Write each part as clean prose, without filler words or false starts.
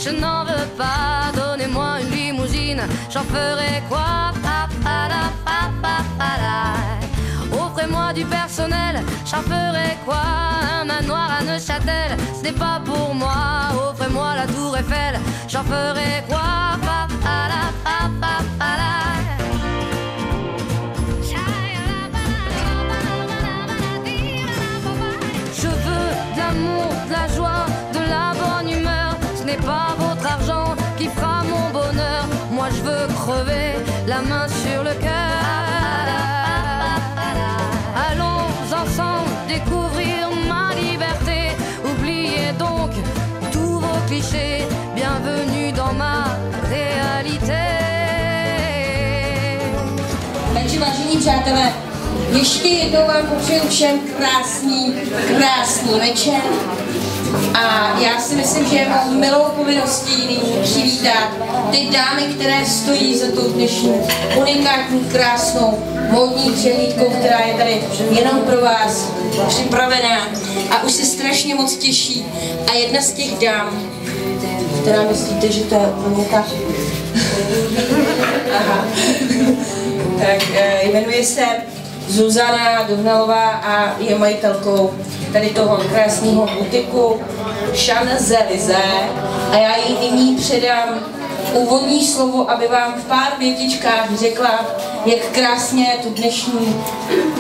je n'en veux pas. Donnez-moi une limousine, j'en ferai quoi? Offrez-moi du personnel, j'en ferai quoi? Un manoir à Neuchâtel, ce n'est pas pour moi. Offrez-moi la tour Eiffel, j'en ferai quoi? Je veux de l'amour, de la joie, de la bonne humeur. Ce n'est pas votre argent qui fera mon bonheur. Moi je veux crever la main sur le cœur. Allons ensemble découvrir ma liberté. Oubliez donc tous vos clichés. Bienvenue dans ma réalité. Takže vážení přátelé, ještě jednou vám popřeju všem krásný večer. A já si myslím, že je mou milou povinností nyní přivítat ty dámy, které stojí za tou dnešní unikátní, krásnou módní přehlídkou, která je tady jenom pro vás připravená a už se strašně moc těší. A jedna z těch dám, která myslíte, že to je úplně ta... Aha. Tak jmenuje se Zuzana Dohnalová a je majitelkou tady toho krásného butiku Champs-Élysées a já jí nyní předám úvodní slovo, aby vám v pár větičkách řekla, jak krásně tu dnešní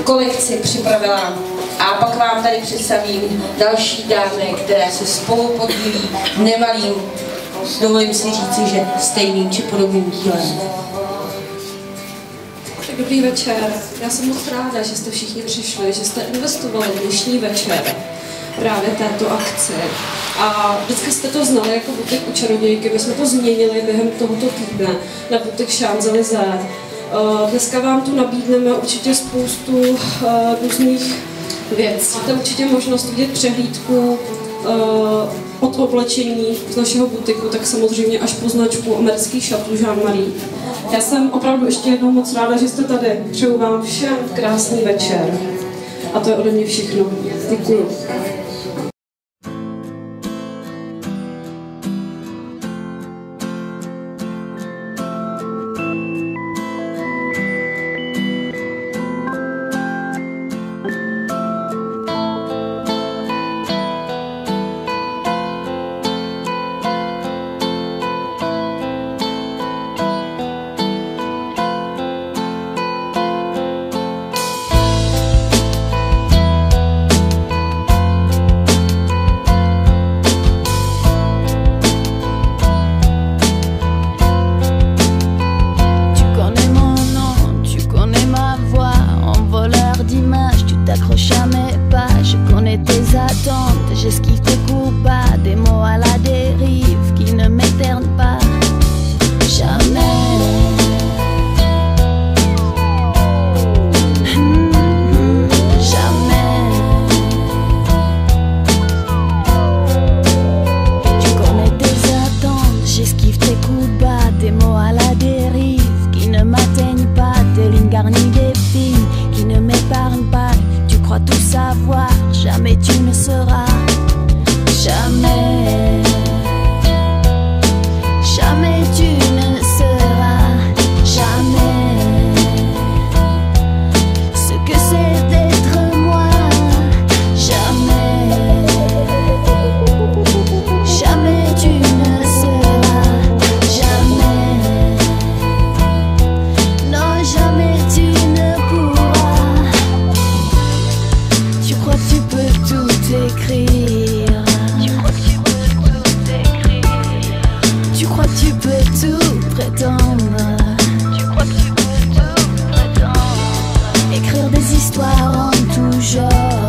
kolekci připravila. A pak vám tady představím další dámy, které se spolu podílí nemalým, dovolím si říci, že stejným či podobným dílem. Dobrý večer. Já jsem moc ráda, že jste všichni přišli, že jste investovali dnešní večer právě této akci. A vždycky jste to znali jako butik u čarodějky, my jsme to změnili během tohoto týdne na butik Champs-Élysées. Dneska vám tu nabídneme určitě spoustu různých věcí. Máte určitě možnost vidět přehlídku od oblečení z našeho butiku, tak samozřejmě až po značku amerických šatů Jean-Marie. Já jsem opravdu ještě jednou moc ráda, že jste tady. Přeju vám všem krásný večer. A to je ode mě všechno. Děkuju. T'accroches à mes pas, je connais tes attentes, j'esquive tes coups bas, des mots à la dérive qui ne m'éternent pas. Jamais. Jamais. Tu connais tes attentes, j'esquive tes coups bas, des mots à la dérive qui ne m'atteignent pas, des lignes garnies d'épines qui ne m'épargnent pas. Tu crois tout savoir, jamais tu ne sauras. Jamais. Jamais tu ne seras. Jamais. Ce que c'est d'être moi. Jamais. Jamais tu ne seras. Jamais. Non, jamais tu ne pourras. Tu crois que tu peux tout écrire. Tu crois que tu peux tout écrire. Tu crois que tu peux tout prétendre. Tu crois que tu peux tout prétendre. Écrire des histoires en tout genre.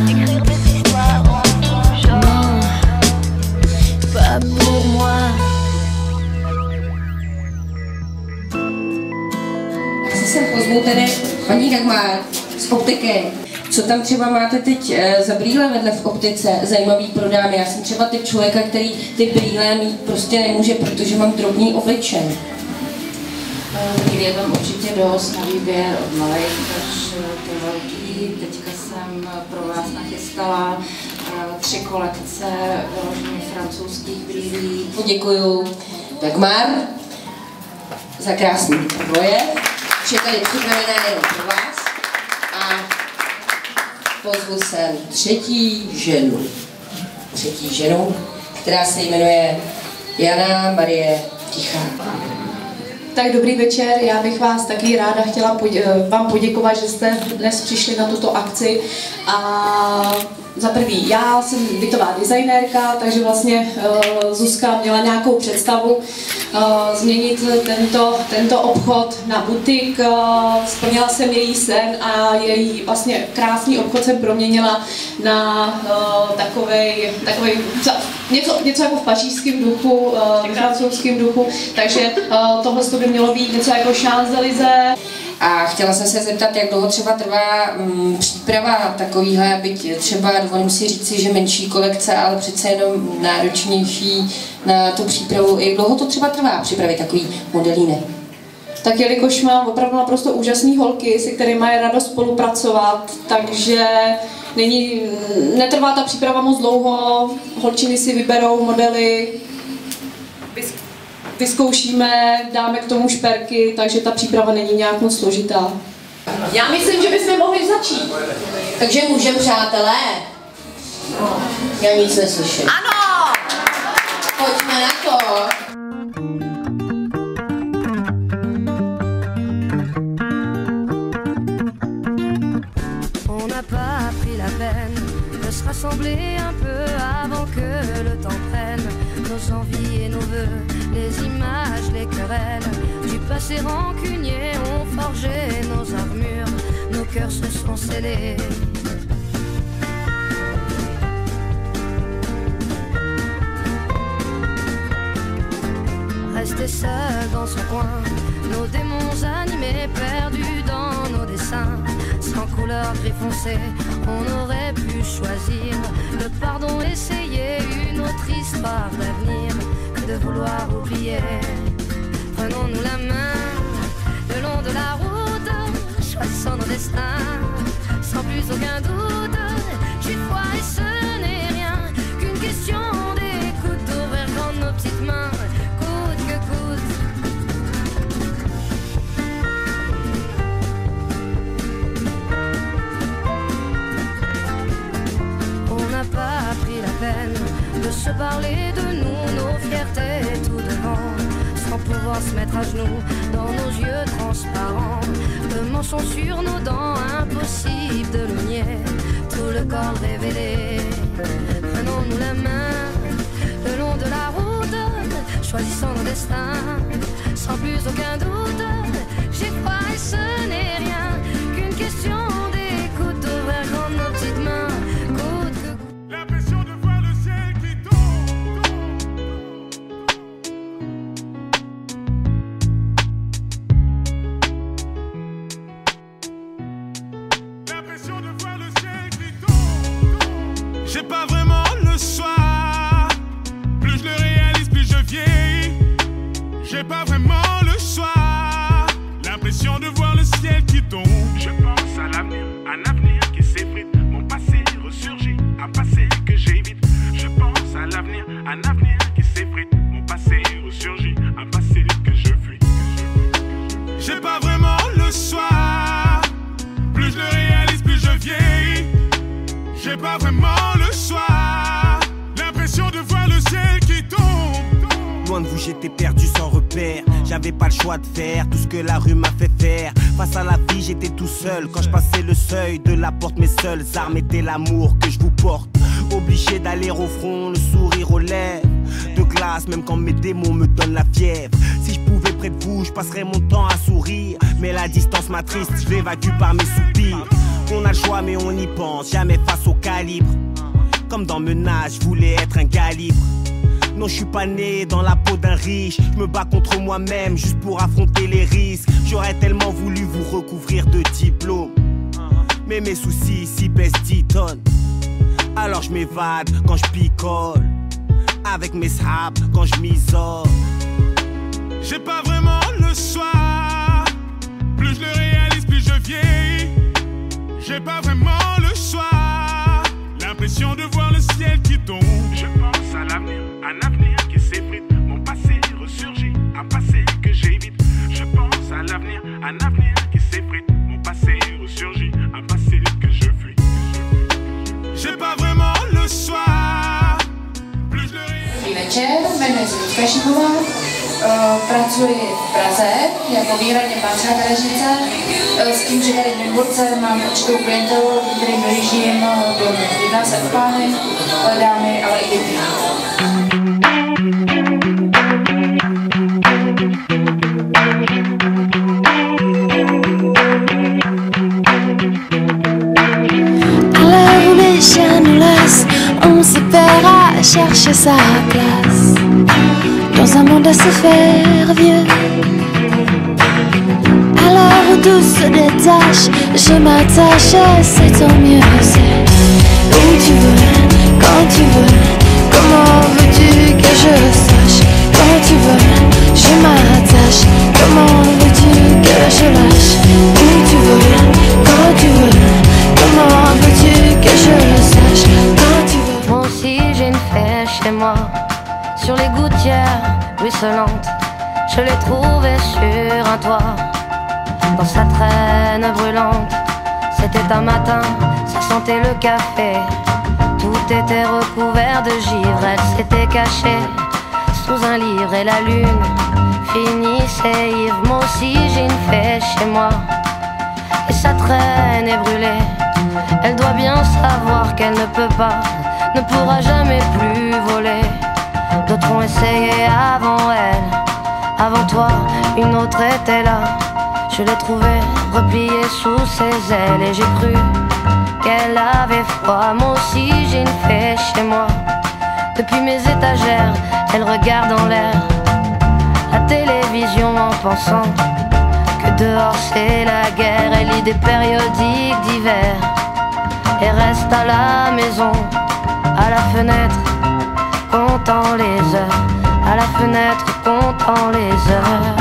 Écrire des histoires en tout genre. Non, pas pour moi. Asi sem pozvu tedy paní Dagmar z optiky. Co tam třeba máte teď za brýle vedle v optice, zajímavý pro dámy? Já jsem třeba typ člověka, který ty brýle mít prostě nemůže, protože mám drobný obličej. Je tam určitě dost na výběr od malých až po velký. Teďka jsem pro vás nachystala 3 kolekce vyloženě francouzských brýlí. Děkuju Dagmar za krásný projev. Vše tady připravené jenom pro vás. A pozvu sem třetí ženu, která se jmenuje Jana Marie Tichá. Tak dobrý večer, já bych vás taky ráda chtěla vám poděkovat, že jste dnes přišli na tuto akci. A za prvý, já jsem bytová designérka, takže vlastně Zuzka měla nějakou představu změnit tento obchod na butik. Splnila jsem její sen a její vlastně krásný obchod jsem proměnila na takovej něco jako v pařížském duchu, v francouzském duchu, takže tohle by mělo být něco jako Champs-Élysées. A chtěla jsem se zeptat, jak dlouho třeba trvá příprava takovýhle, byť třeba dovolím si říci, že menší kolekce, ale přece jenom náročnější na tu přípravu. Jak dlouho to třeba trvá připravit takový modelínek? Tak jelikož mám opravdu naprosto úžasný holky, se kterými je radost spolupracovat, takže netrvá ta příprava moc dlouho, holčiny si vyberou modely, vyzkoušíme, dáme k tomu šperky, takže ta příprava není nějak moc složitá. Já myslím, že bychom mohli začít. Takže můžeme, přátelé? Já nic neslyším. Ano! Pojďme na to. On n'a pas pris la peine de se rassembler un peu avant que le temps prenne nos envies et nos vœux, les images, les querelles du passé rancunier ont forgé nos armures, nos cœurs se sont scellés. Rester seul dans son coin, nos démons animés, perdus dans nos dessins. Sans couleur gris foncé, on aurait pu choisir le pardon, essayer une autre histoire d'avenir que de vouloir oublier. Prenons-nous la main le long de la route, choisissons nos destins sans plus aucun doute. J'y crois et ce n'est rien qu'une question d'écoute, d'ouvrir grand nos petites mains. Pas pris la peine de se parler de nous, nos fiertés tout devant, sans pouvoir se mettre à genoux dans nos yeux transparents. Le mensonge sur nos dents, impossible de le nier, tout le corps révélé. Prenons-nous la main le long de la route, choisissons nos destins sans plus aucun doute. J'y crois et ce n'est rien qu'une question d'écoute, d'ouvrir grand nos petites mains. J'ai pas vraiment le choix. Plus je le réalise, plus je vieillis. J'ai pas vraiment le choix. L'impression de voir le ciel qui tombe. Je pense à l'avenir, un avenir qui s'effrite. Mon passé ressurgit, un passé que j'évite. Je pense à l'avenir, un avenir qui s'effrite. Mon passé ressurgit, un passé que je fuis. J'ai pas vraiment le choix. Plus je le réalise, plus je vieillis. J'ai pas vraiment le choix. L'impression de voir le ciel qui tombe. Loin de vous j'étais perdu sans repère. J'avais pas le choix de faire tout ce que la rue m'a fait faire. Face à la vie j'étais tout seul. Quand je passais le seuil de la porte, mes seules armes étaient l'amour que je vous porte. Obligé d'aller au front, le sourire aux lèvres. De glace même quand mes démons me donnent la fièvre. Si je pouvais près de vous, je passerais mon temps à sourire. Mais la distance m'attriste, je l'évacue par mes soupirs. On a le choix mais on y pense, jamais face au calibre. Comme dans Menace, je voulais être un calibre. Non, je suis pas né dans la peau d'un riche. Je me bats contre moi-même juste pour affronter les risques. J'aurais tellement voulu vous recouvrir de diplômes, mais mes soucis ici pèsent 10 tonnes. Alors je m'évade quand je picole, avec mes sables quand je m'isole. J'ai pas vraiment le choix. Plus je le réalise, plus je vieillis. J'ai pas vraiment le choix. L'impression de voir le ciel qui tombe. Je pense à l'avenir. večer, jmenuji se Lucka Šimová, pracuji v Praze jako výhradně pánská kadeřnice, s tím, že tady v Nymburce mám určitou klientelu, kterým dojíždím domů. Jedná se o pány, dámy, ale i děti. On se perd à chercher sa place dans un monde à se faire vieux. Alors où tout se détache, je m'attache, c'est tant mieux. C'est où tu veux, quand tu veux. Comment veux-tu que je sache? Quand tu veux, je m'attache. Comment veux-tu que je lâche? Où tu veux, quand tu veux. Comment veux-tu que je le sache? Quand tu veux. Moi aussi j'ai une fée chez moi, sur les gouttières ruisselantes. Je l'ai trouvée sur un toit, dans sa traîne brûlante. C'était un matin, ça sentait le café. Tout était recouvert de givre. Elle s'était cachée sous un livre et la lune finissait ivre. Moi aussi j'ai une fée chez moi, et sa traîne est brûlée. Elle doit bien savoir qu'elle ne peut pas, ne pourra jamais plus voler. D'autres ont essayé avant elle, avant toi, une autre était là. Je l'ai trouvée repliée sous ses ailes et j'ai cru qu'elle avait froid. Moi aussi j'ai une fée chez moi, depuis mes étagères, elle regarde en l'air la télévision en pensant que dehors c'est la guerre. Elle lit des périodiques d'hiver et reste à la maison, à la fenêtre, comptant les heures, à la fenêtre, comptant les heures.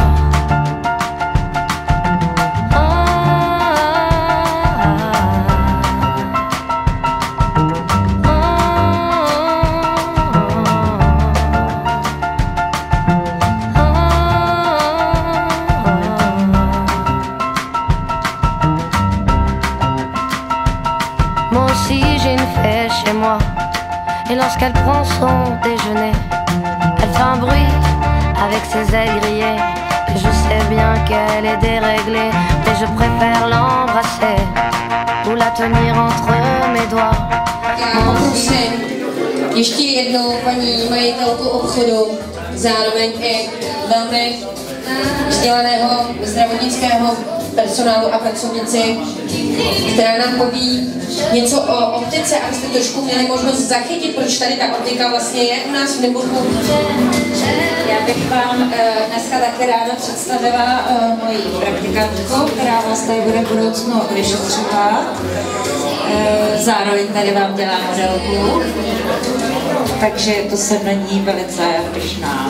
Moi aussi j'ai une fée chez moi, et lorsqu'elle prend son déjeuner, elle fait un bruit avec ses ailes grillées. Et je sais bien qu'elle est déréglée, mais je préfère l'embrasser ou la tenir entre mes doigts. Poprosím ještě jednou paní majitelku obchodu, zároveň i velmi vzdělaného zdravotnického personálu a pracovnici, která nám poví něco o optice, abyste trošku měli možnost zachytit, proč tady ta optika vlastně je u nás v Nymburku. Já bych vám dneska taky ráda představila moji praktikantku, která vás tady bude v budoucnu vyšetřovat. Zároveň tady vám dělá modelku, takže to jsem na ní velice pyšná.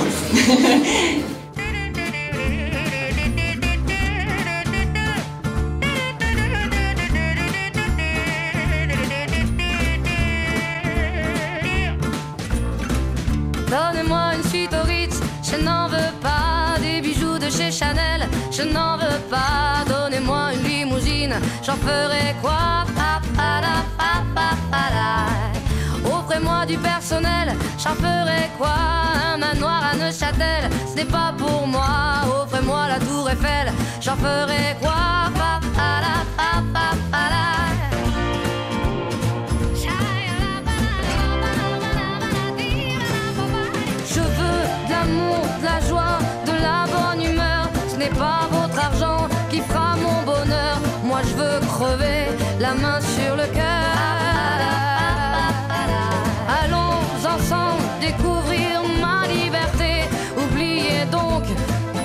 Donnez-moi une suite au Ritz, je n'en veux pas. Des bijoux de chez Chanel, je n'en veux pas. Donnez-moi une limousine, j'en ferai quoi? Offrez-moi du personnel, j'en ferai quoi? Un manoir à Neuchâtel, ce n'est pas pour moi. Offrez-moi la tour Eiffel, j'en ferai quoi? Je veux de l'amour, de la joie, de la bonne humeur. Ce n'est pas votre argent qui fera mon bonheur. Moi je veux crever la main sur le cœur. Allons ensemble découvrir ma liberté. Oubliez donc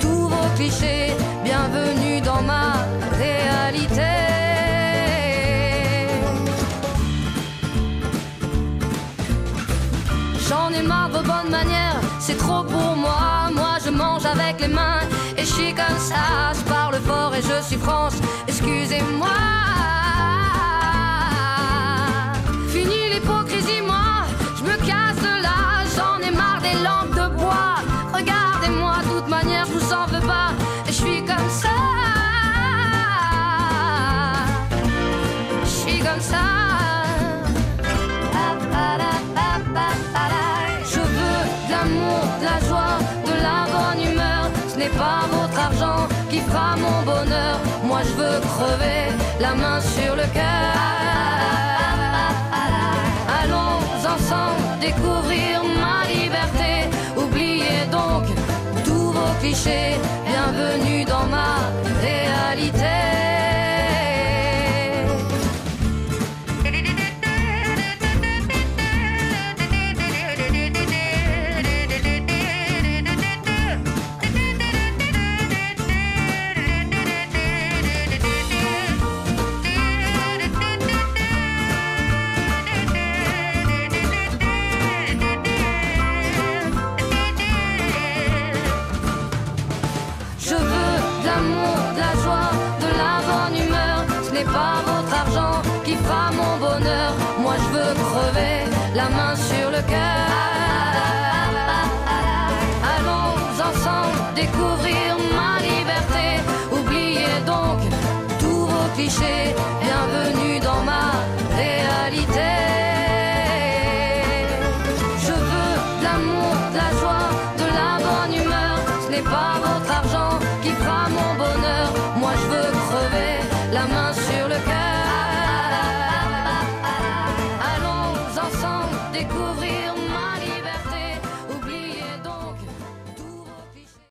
tous vos clichés. Bienvenue dans ma réalité. J'en ai marre de vos bonnes manières, c'est trop pour moi. Moi je mange avec les mains et je suis comme ça. Je parle fort et je suis France, excusez-moi. Fini l'hypocrisie, moi je me casse de là. J'en ai marre des lampes de bois. Regardez-moi, de toute manière je vous en veux pas. Et je suis comme ça. Je suis comme ça. Je veux de l'amour, n'est pas votre argent qui fera mon bonheur. Moi je veux crever la main sur le cœur. Allons ensemble découvrir ma liberté. Oubliez donc tous vos clichés. Bienvenue dans ma réalité. Pas votre argent qui fera mon bonheur. Moi je veux crever la main sur le cœur. Allons ensemble découvrir ma liberté. Oubliez donc tous vos clichés. Bienvenue dans ma réalité. Je veux de l'amour, de la joie, de la bonne humeur. Ce n'est pas